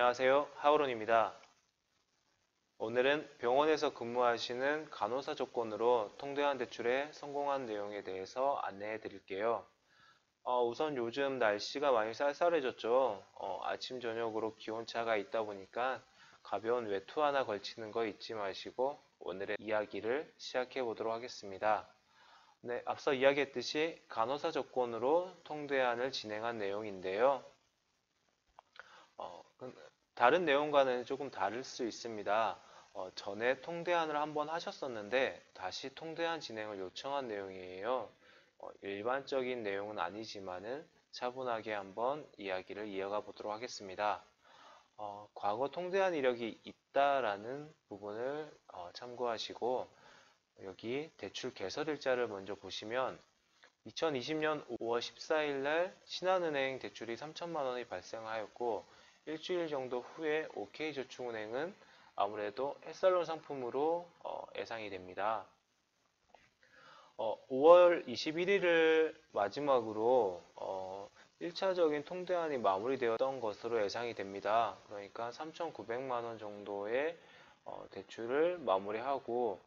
안녕하세요. 하우론입니다. 오늘은 병원에서 근무하시는 간호사 조건으로 통대한 대출에 성공한 내용에 대해서 안내해 드릴게요. 우선 요즘 날씨가 많이 쌀쌀해졌죠. 아침, 저녁으로 기온차가 있다 보니까 가벼운 외투 하나 걸치는 거 잊지 마시고 오늘의 이야기를 시작해 보도록 하겠습니다. 네, 앞서 이야기했듯이 간호사 조건으로 통대안을 진행한 내용인데요. 다른 내용과는 조금 다를 수 있습니다. 전에 통대안을 한번 하셨었는데 다시 통대안 진행을 요청한 내용이에요. 일반적인 내용은 아니지만은 차분하게 한번 이야기를 이어가 보도록 하겠습니다. 과거 통대안 이력이 있다라는 부분을 참고하시고 여기 대출 개설일자를 먼저 보시면 2020년 5월 14일 날 신한은행 대출이 3천만 원이 발생하였고 일주일 정도 후에 OK저축은행은 아무래도 햇살론 상품으로 예상이 됩니다. 5월 21일을 마지막으로 1차적인 통대안이 마무리되었던 것으로 예상이 됩니다. 그러니까 3,900만 원 정도의 대출을 마무리하고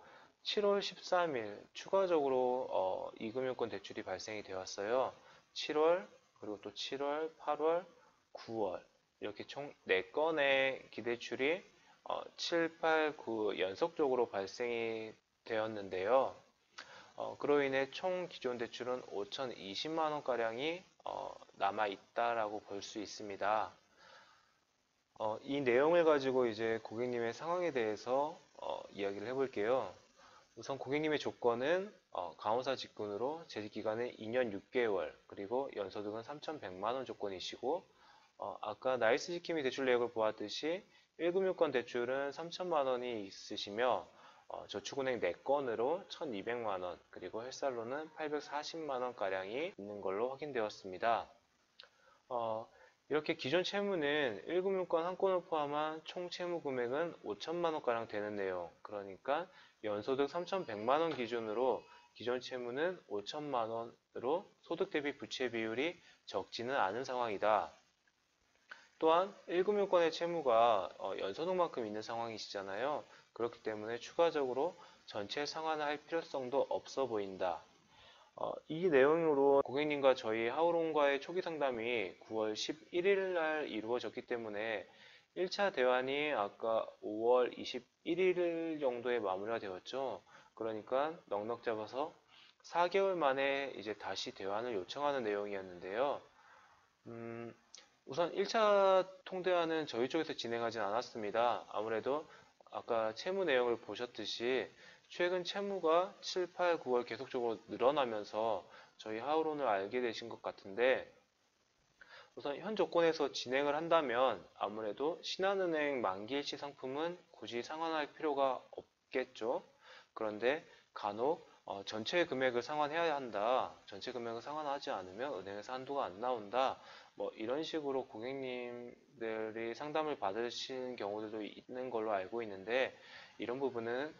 7월 13일 추가적으로 이금융권 대출이 발생이 되었어요. 7월 그리고 또 7월, 8월, 9월 이렇게 총 4건의 기대출이 7, 8, 9 연속적으로 발생이 되었는데요. 그로 인해 총 기존 대출은 5,020만 원가량이 남아 있다라고 볼 수 있습니다. 이 내용을 가지고 이제 고객님의 상황에 대해서 이야기를 해볼게요. 우선 고객님의 조건은 간호사 직군으로 재직기간은 2년 6개월 그리고 연소득은 3,100만 원 조건이시고 아까 나이스 지킴이 대출 내역을 보았듯이 1금융권 대출은 3천만 원이 있으시며 저축은행 4건으로 1,200만 원 그리고 헬살로는 840만 원 가량이 있는 걸로 확인되었습니다. 이렇게 기존 채무는 1금융권 한 건을 포함한 총 채무 금액은 5천만 원 가량 되는 내용. 그러니까 연소득 3,100만 원 기준으로 기존 채무는 5천만 원으로 소득 대비 부채 비율이 적지는 않은 상황이다. 또한 1금융권의 채무가 연소득만큼 있는 상황이시잖아요. 그렇기 때문에 추가적으로 전체 상환할 필요성도 없어 보인다. 이 내용으로 고객님과 저희 하우론과의 초기 상담이 9월 11일 날 이루어졌기 때문에 1차 대환이 아까 5월 21일 정도에 마무리가 되었죠. 그러니까 넉넉 잡아서 4개월 만에 이제 다시 대환을 요청하는 내용이었는데요. 우선 1차 통대환은 저희 쪽에서 진행하진 않았습니다. 아무래도 아까 채무 내용을 보셨듯이 최근 채무가 7, 8, 9월 계속적으로 늘어나면서 저희 하우론을 알게 되신 것 같은데 우선 현 조건에서 진행을 한다면 아무래도 신한은행 만기일치 상품은 굳이 상환할 필요가 없겠죠. 그런데 간혹 전체 금액을 상환해야 한다. 전체 금액을 상환하지 않으면 은행에서 한도가 안 나온다. 뭐 이런 식으로 고객님들이 상담을 받으시는 경우들도 있는 걸로 알고 있는데 이런 부분은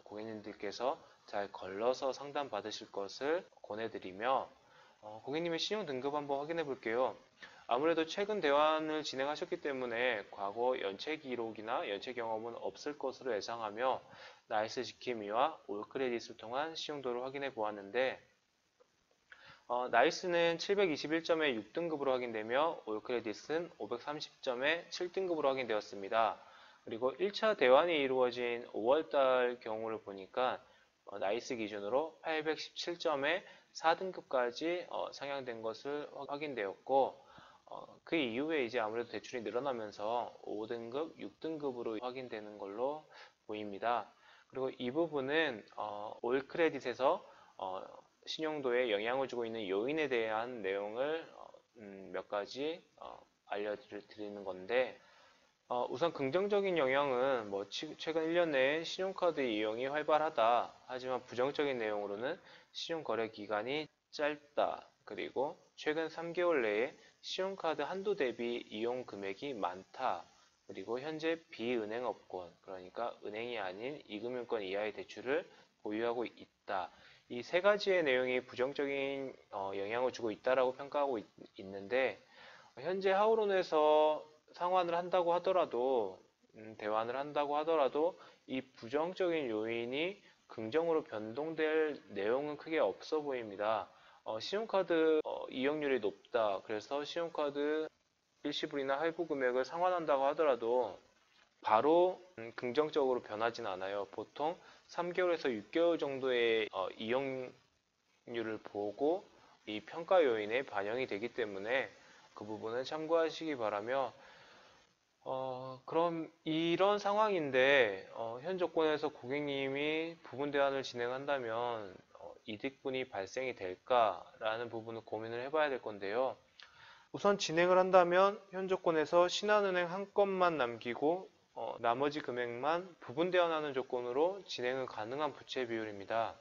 고객님들께서 잘 걸러서 상담 받으실 것을 권해드리며 고객님의 신용 등급 한번 확인해 볼게요. 아무래도 최근 대환을 진행하셨기 때문에 과거 연체 기록이나 연체 경험은 없을 것으로 예상하며 나이스 지킴이와 올크레딧을 통한 신용도를 확인해 보았는데 나이스는 721점의 6등급으로 확인되며 올크레딧은 530점의 7등급으로 확인되었습니다. 그리고 1차 대환이 이루어진 5월달 경우를 보니까 나이스 기준으로 817점의 4등급까지 상향된 것을 확인되었고 그 이후에 이제 아무래도 대출이 늘어나면서 5등급, 6등급으로 확인되는 걸로 보입니다. 그리고 이 부분은 올크레딧에서 신용도에 영향을 주고 있는 요인에 대한 내용을 몇 가지 알려드리는 건데 우선 긍정적인 영향은 뭐 최근 1년 내에 신용카드 이용이 활발하다. 하지만 부정적인 내용으로는 신용거래 기간이 짧다. 그리고 최근 3개월 내에 신용카드 한도 대비 이용 금액이 많다. 그리고 현재 비은행업권, 그러니까 은행이 아닌 이금융권 이하의 대출을 보유하고 있다. 이 세 가지의 내용이 부정적인 영향을 주고 있다라고 평가하고 있는데 현재 하우론에서 상환을 한다고 하더라도, 대환을 한다고 하더라도 이 부정적인 요인이 긍정으로 변동될 내용은 크게 없어 보입니다. 신용카드 이용률이 높다. 그래서 신용카드 일시불이나 할부 금액을 상환한다고 하더라도 바로 긍정적으로 변하진 않아요. 보통 3개월에서 6개월 정도의 이용률을 보고 이 평가 요인에 반영이 되기 때문에 그 부분은 참고하시기 바라며, 그럼 이런 상황인데 현 조건에서 고객님이 부분 대환을 진행한다면 이득분이 발생이 될까라는 부분을 고민을 해봐야 될 건데요. 우선 진행을 한다면 현 조건에서 신한은행 한 건만 남기고 나머지 금액만 부분 대환하는 조건으로 진행은 가능한 부채 비율입니다.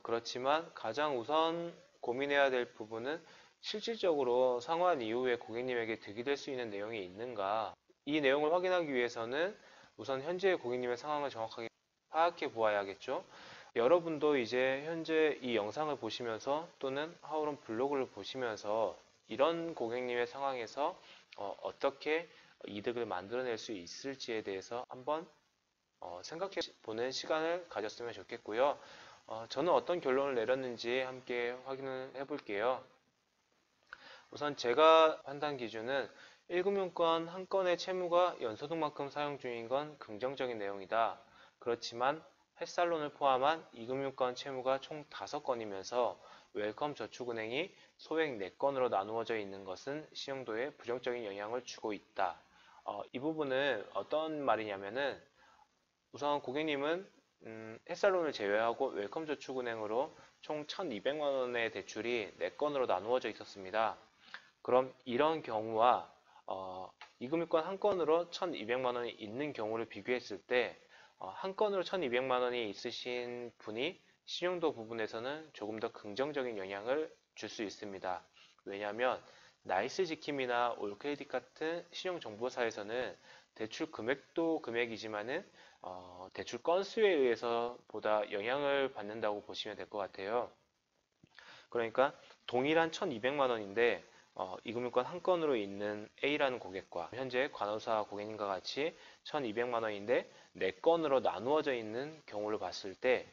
그렇지만 가장 우선 고민해야 될 부분은 실질적으로 상환 이후에 고객님에게 득이 될 수 있는 내용이 있는가. 이 내용을 확인하기 위해서는 우선 현재 고객님의 상황을 정확하게 파악해 보아야겠죠. 여러분도 이제 현재 이 영상을 보시면서 또는 하우런 블로그를 보시면서 이런 고객님의 상황에서 어떻게 이득을 만들어낼 수 있을지에 대해서 한번 생각해 보는 시간을 가졌으면 좋겠고요. 저는 어떤 결론을 내렸는지 함께 확인을 해 볼게요. 우선 제가 판단 기준은 1금융권 한 건의 채무가 연소득만큼 사용 중인 건 긍정적인 내용이다. 그렇지만 햇살론을 포함한 2금융권 채무가 총 5건이면서 웰컴 저축은행이 소액 4건으로 나누어져 있는 것은 신용도에 부정적인 영향을 주고 있다. 이 부분은 어떤 말이냐면은 우선 고객님은 햇살론을 제외하고 웰컴 저축은행으로 총 1,200만 원의 대출이 4건으로 나누어져 있었습니다. 그럼 이런 경우와 이금융권 한 건으로 1,200만 원이 있는 경우를 비교했을 때 한 건으로 1,200만 원이 있으신 분이 신용도 부분에서는 조금 더 긍정적인 영향을 줄 수 있습니다. 왜냐하면 나이스 지킴이나 올크레딧 같은 신용정보사에서는 대출 금액도 금액이지만은 대출 건수에 의해서 보다 영향을 받는다고 보시면 될 것 같아요. 그러니까 동일한 1,200만 원인데 이금융권 한 건으로 있는 A라는 고객과 현재 관호사 고객님과 같이 1,200만 원인데 4건으로 나누어져 있는 경우를 봤을 때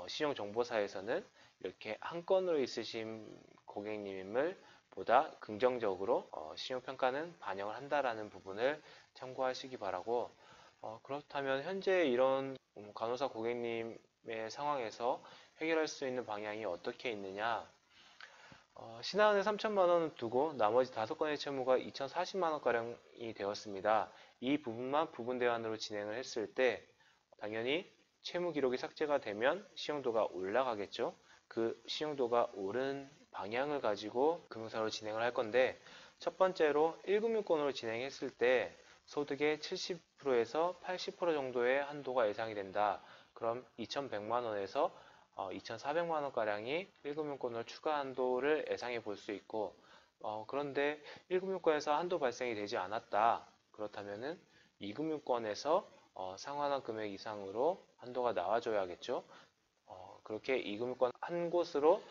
신용정보사에서는 이렇게 한 건으로 있으신 고객님을 보다 긍정적으로 신용평가는 반영을 한다라는 부분을 참고하시기 바라고, 그렇다면 현재 이런 간호사 고객님의 상황에서 해결할 수 있는 방향이 어떻게 있느냐. 신한은행 3,000만 원을 두고 나머지 5건의 채무가 2,040만 원가량이 되었습니다. 이 부분만 부분 대환으로 진행을 했을 때 당연히 채무 기록이 삭제가 되면 신용도가 올라가겠죠. 그 신용도가 오른 방향을 가지고 금융사로 진행을 할 건데, 첫 번째로 1금융권으로 진행했을 때 소득의 70%에서 80% 정도의 한도가 예상이 된다. 그럼 2,100만 원에서 2,400만 원가량이 1금융권으로 추가 한도를 예상해 볼 수 있고, 그런데 1금융권에서 한도 발생이 되지 않았다. 그렇다면은 2금융권에서 상환한 금액 이상으로 한도가 나와줘야겠죠. 그렇게 2금융권 한 곳으로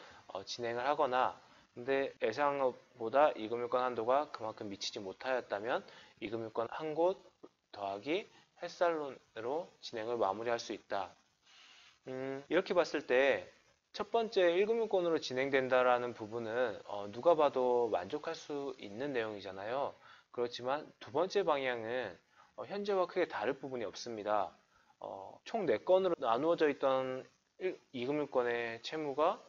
진행을 하거나, 근데 예상보다 2금융권 한도가 그만큼 미치지 못하였다면 2금융권 한 곳 더하기 햇살론으로 진행을 마무리할 수 있다. 이렇게 봤을 때 첫 번째 1금융권으로 진행된다라는 부분은 누가 봐도 만족할 수 있는 내용이잖아요. 그렇지만 두 번째 방향은 현재와 크게 다를 부분이 없습니다. 총 4건으로 나누어져 있던 2금융권의 채무가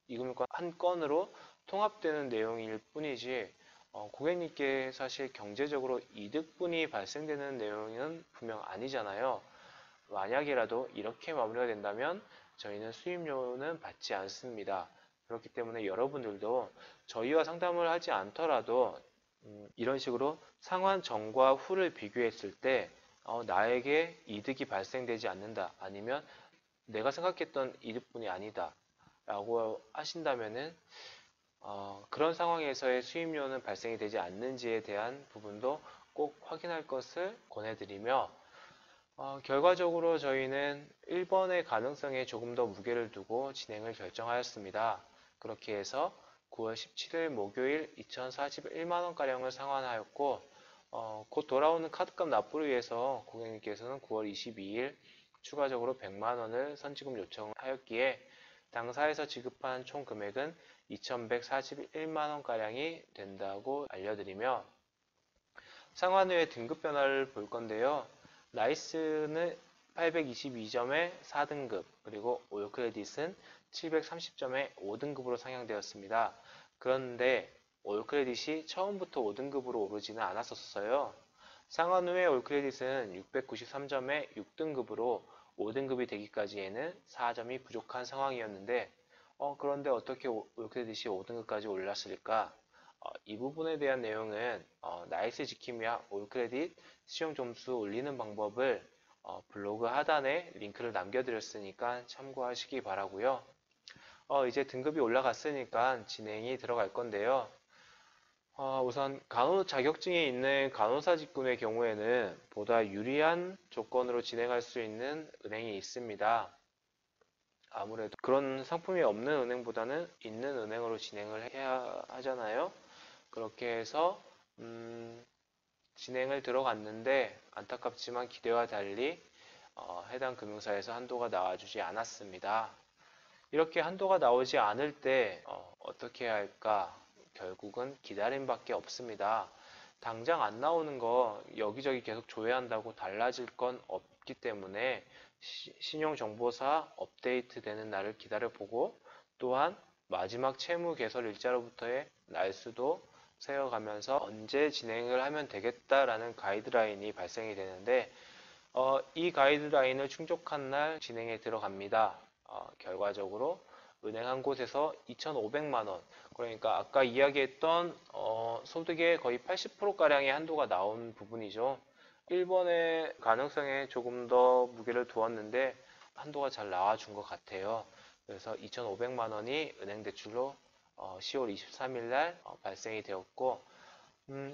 2금융권 한 건으로 통합되는 내용일 뿐이지 고객님께 사실 경제적으로 이득분이 발생되는 내용은 분명 아니잖아요. 만약이라도 이렇게 마무리가 된다면 저희는 수임료는 받지 않습니다. 그렇기 때문에 여러분들도 저희와 상담을 하지 않더라도 이런 식으로 상환 전과 후를 비교했을 때 나에게 이득이 발생되지 않는다, 아니면 내가 생각했던 이득분이 아니다 라고 하신다면은 그런 상황에서의 수임료는 발생이 되지 않는지에 대한 부분도 꼭 확인할 것을 권해드리며, 결과적으로 저희는 1번의 가능성에 조금 더 무게를 두고 진행을 결정하였습니다. 그렇게 해서 9월 17일 목요일 2,041만원가량을 상환하였고, 곧 돌아오는 카드값 납부를 위해서 고객님께서는 9월 22일 추가적으로 100만원을 선지급 요청하였기에 당사에서 지급한 총 금액은 2,141만원가량이 된다고 알려드리며, 상환 후에 등급 변화를 볼 건데요. 나이스는 822점의 4등급, 그리고 올크레딧은 730점의 5등급으로 상향되었습니다. 그런데 올크레딧이 처음부터 5등급으로 오르지는 않았었어요. 상환 후에 올크레딧은 693점의 6등급으로 5등급이 되기까지에는 4점이 부족한 상황이었는데, 그런데 어떻게 올크레딧이 5등급까지 올랐을까? 이 부분에 대한 내용은 나이스 지킴이와 올크레딧 시용 점수 올리는 방법을 블로그 하단에 링크를 남겨드렸으니까 참고하시기 바라고요. 이제 등급이 올라갔으니까 진행이 들어갈 건데요. 우선 간호 자격증이 있는 간호사 직군의 경우에는 보다 유리한 조건으로 진행할 수 있는 은행이 있습니다. 아무래도 그런 상품이 없는 은행보다는 있는 은행으로 진행을 해야 하잖아요. 그렇게 해서 진행을 들어갔는데 안타깝지만 기대와 달리 해당 금융사에서 한도가 나와주지 않았습니다. 이렇게 한도가 나오지 않을 때 어떻게 해야 할까? 결국은 기다림밖에 없습니다. 당장 안 나오는 거 여기저기 계속 조회한다고 달라질 건 없기 때문에 신용정보사 업데이트 되는 날을 기다려보고, 또한 마지막 채무 개설 일자로부터의 날수도 세어가면서 언제 진행을 하면 되겠다라는 가이드라인이 발생이 되는데, 이 가이드라인을 충족한 날 진행에 들어갑니다. 결과적으로 은행 한 곳에서 2,500만원, 그러니까 아까 이야기했던 소득의 거의 80%가량의 한도가 나온 부분이죠. 1번의 가능성에 조금 더 무게를 두었는데 한도가 잘 나와준 것 같아요. 그래서 2,500만원이 은행 대출로 10월 23일 날 발생이 되었고,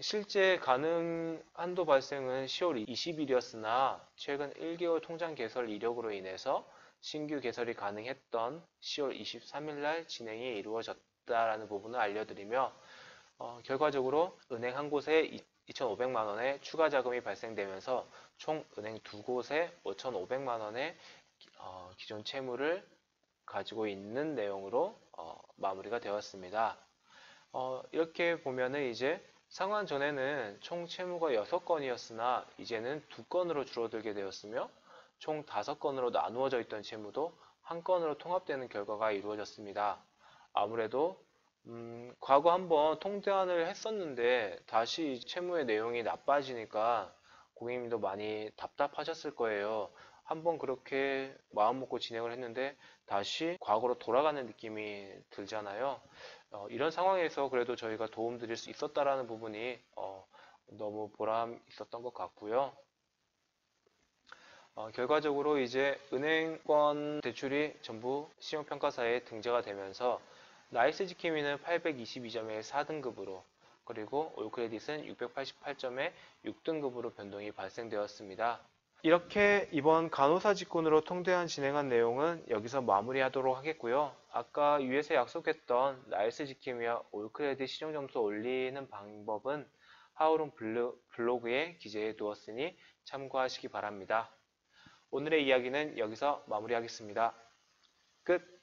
실제 가능 한도 발생은 10월 20일이었으나 최근 1개월 통장 개설 이력으로 인해서 신규 개설이 가능했던 10월 23일 날 진행이 이루어졌다라는 부분을 알려드리며, 결과적으로 은행 한 곳에 2,500만원의 추가 자금이 발생되면서 총 은행 두 곳에 5,500만원의 기존 채무를 가지고 있는 내용으로 마무리가 되었습니다. 이렇게 보면은 이제 상환 전에는 총 채무가 6건이었으나 이제는 2건으로 줄어들게 되었으며, 총 5건으로 나누어져 있던 채무도 한 건으로 통합되는 결과가 이루어졌습니다. 아무래도 과거 한번 통대환을 했었는데 다시 채무의 내용이 나빠지니까 고객님도 많이 답답하셨을 거예요. 한번 그렇게 마음 먹고 진행을 했는데 다시 과거로 돌아가는 느낌이 들잖아요. 이런 상황에서 그래도 저희가 도움드릴 수 있었다라는 부분이 너무 보람 있었던 것 같고요. 결과적으로 이제 은행권 대출이 전부 신용평가사에 등재가 되면서 나이스 지킴이는 822점의 4등급으로, 그리고 올크레딧은 688점의 6등급으로 변동이 발생되었습니다. 이렇게 이번 간호사 직군으로 통대환 진행한 내용은 여기서 마무리하도록 하겠고요. 아까 위에서 약속했던 나이스 지킴이와 올크레딧 신용점수 올리는 방법은 하우룸 블로그에 기재해 두었으니 참고하시기 바랍니다. 오늘의 이야기는 여기서 마무리하겠습니다. 끝!